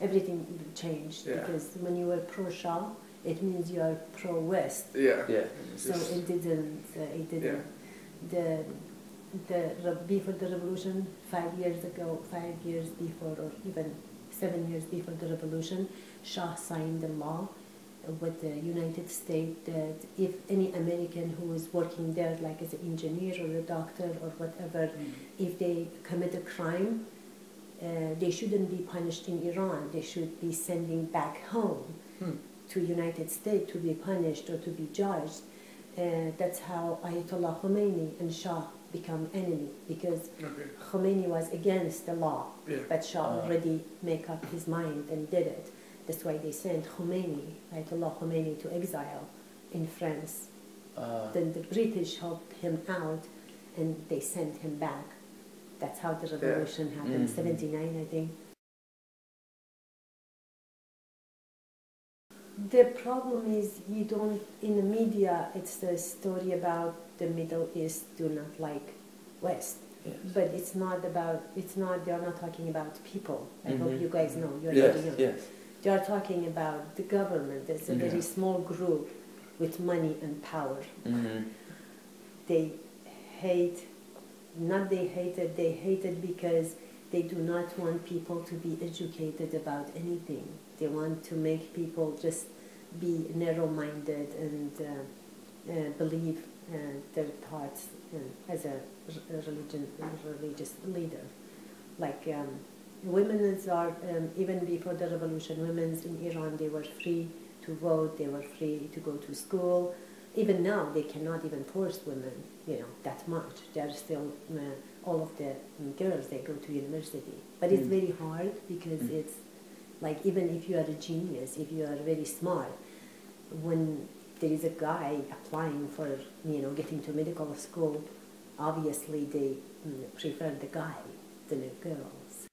everything changed, because when you were pro-Shah, it means you are pro-West. So it didn't. Before the revolution, 5 years ago, 5 years before, or even 7 years before the revolution, Shah signed a law with the United States that if any American who is working there, like as an engineer or a doctor or whatever, if they commit a crime, they shouldn't be punished in Iran. They should be sending back home to United States to be punished or to be judged. That's how Ayatollah Khomeini and Shah become enemy, because Khomeini was against the law, but Shah already make up his mind and did it. That's why they sent Ayatollah Khomeini to exile in France. Then the British helped him out and they sent him back. That's how the revolution happened, 79 I think. The problem is you don't, in the media, it's the story about the Middle East do not like West. But it's not, they are not talking about people. I hope you guys know, you're very young. They are talking about the government. It's a very small group with money and power. They hate, they hate it because they do not want people to be educated about anything. They want to make people just be narrow-minded and believe their thoughts as a religious leader. Like women are, even before the revolution, women in Iran, they were free to vote, they were free to go to school. Even now, they cannot even force women, that much. They are still, all of the girls, they go to university. But it's very hard because it's like, even if you are a genius, if you are very smart, when there is a guy applying for, getting to medical school, obviously they prefer the guy than the girls.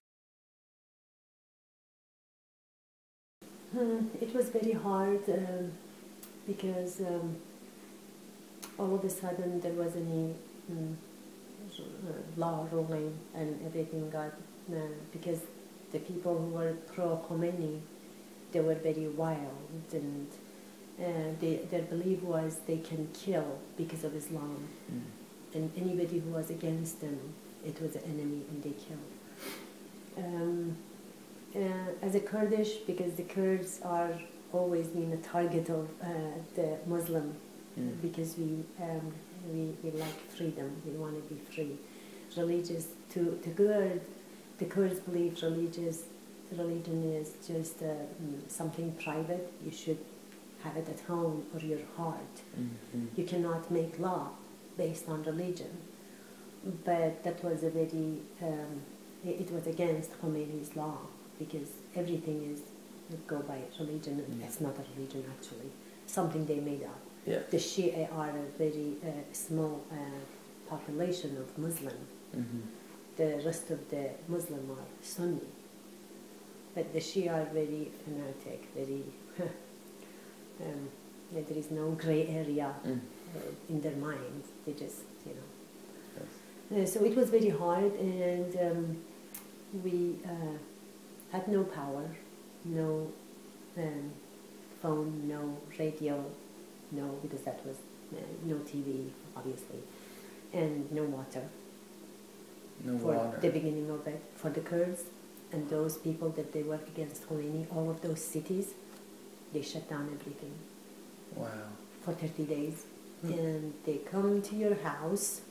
It was very hard because all of a sudden there was any law ruling and everything got, because the people who were pro-Khomeini, they were very wild, and their belief was they can kill because of Islam. And anybody who was against them, it was an enemy and they killed. As a Kurdish, because the Kurds are always been a target of the Muslim, because we like freedom, we want to be free. Religious, the Kurds believe religion is just something private. You should have it at home or your heart. You cannot make law based on religion. But that was a very, it was against Khomeini's law, because everything is go by religion, and it's not a religion actually, something they made up. The Shia are a very small population of Muslim. The rest of the Muslim are Sunni. But the Shia are very fanatic, very, there is no gray area in their minds. They just, so it was very hard, and we had no power, no phone, no radio, because that was no TV, obviously, and no water. For the beginning of it, for the Kurds and those people that they work against Khomeini, all of those cities, they shut down everything. Wow. For 30 days. And they come to your house,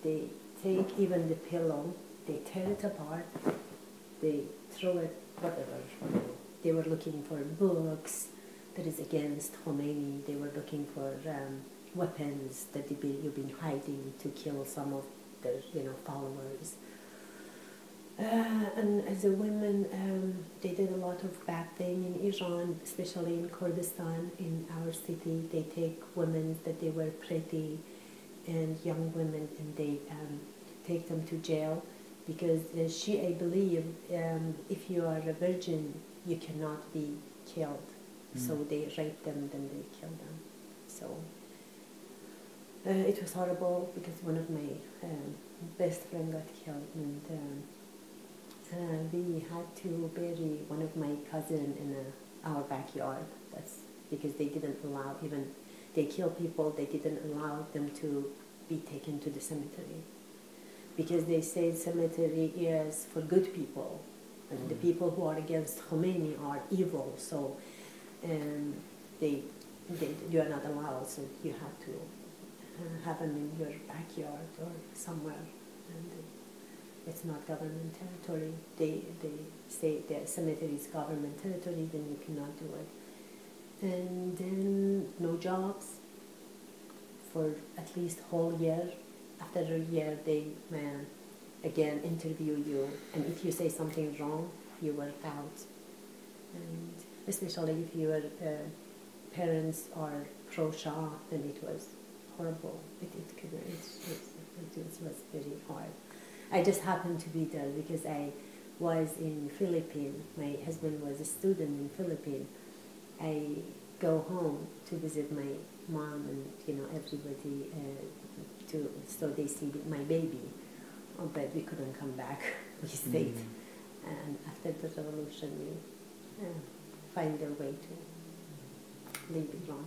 they take even the pillow, they tear it apart, they throw it, whatever. They were looking for books that is against Khomeini. They were looking for weapons that you've been hiding to kill some of their followers. And as a woman, they did a lot of bad thing in Iran, especially in Kurdistan, in our city. They take women that they were pretty and young women, and they take them to jail, because Shia believe if you are a virgin, you cannot be killed. So they rape them, then they kill them. So it was horrible, because one of my best friend got killed, and We had to bury one of my cousin in our backyard. That's because they didn't allow, even they kill people, they didn't allow them to be taken to the cemetery. Because they say cemetery is for good people, and the people who are against Khomeini are evil, so you are not allowed, so you have to have them in your backyard or somewhere. And it's not government territory. They say the cemetery is government territory, then you cannot do it. And then no jobs for at least whole year. After a year, they again interview you, and if you say something wrong, you were out. And especially if your parents are pro-Shah, then it was horrible. It was very hard. I just happened to be there because I was in Philippines. My husband was a student in Philippines. I go home to visit my mom and everybody so they see my baby. But we couldn't come back. We stayed. And after the revolution, we find a way to leave Iran.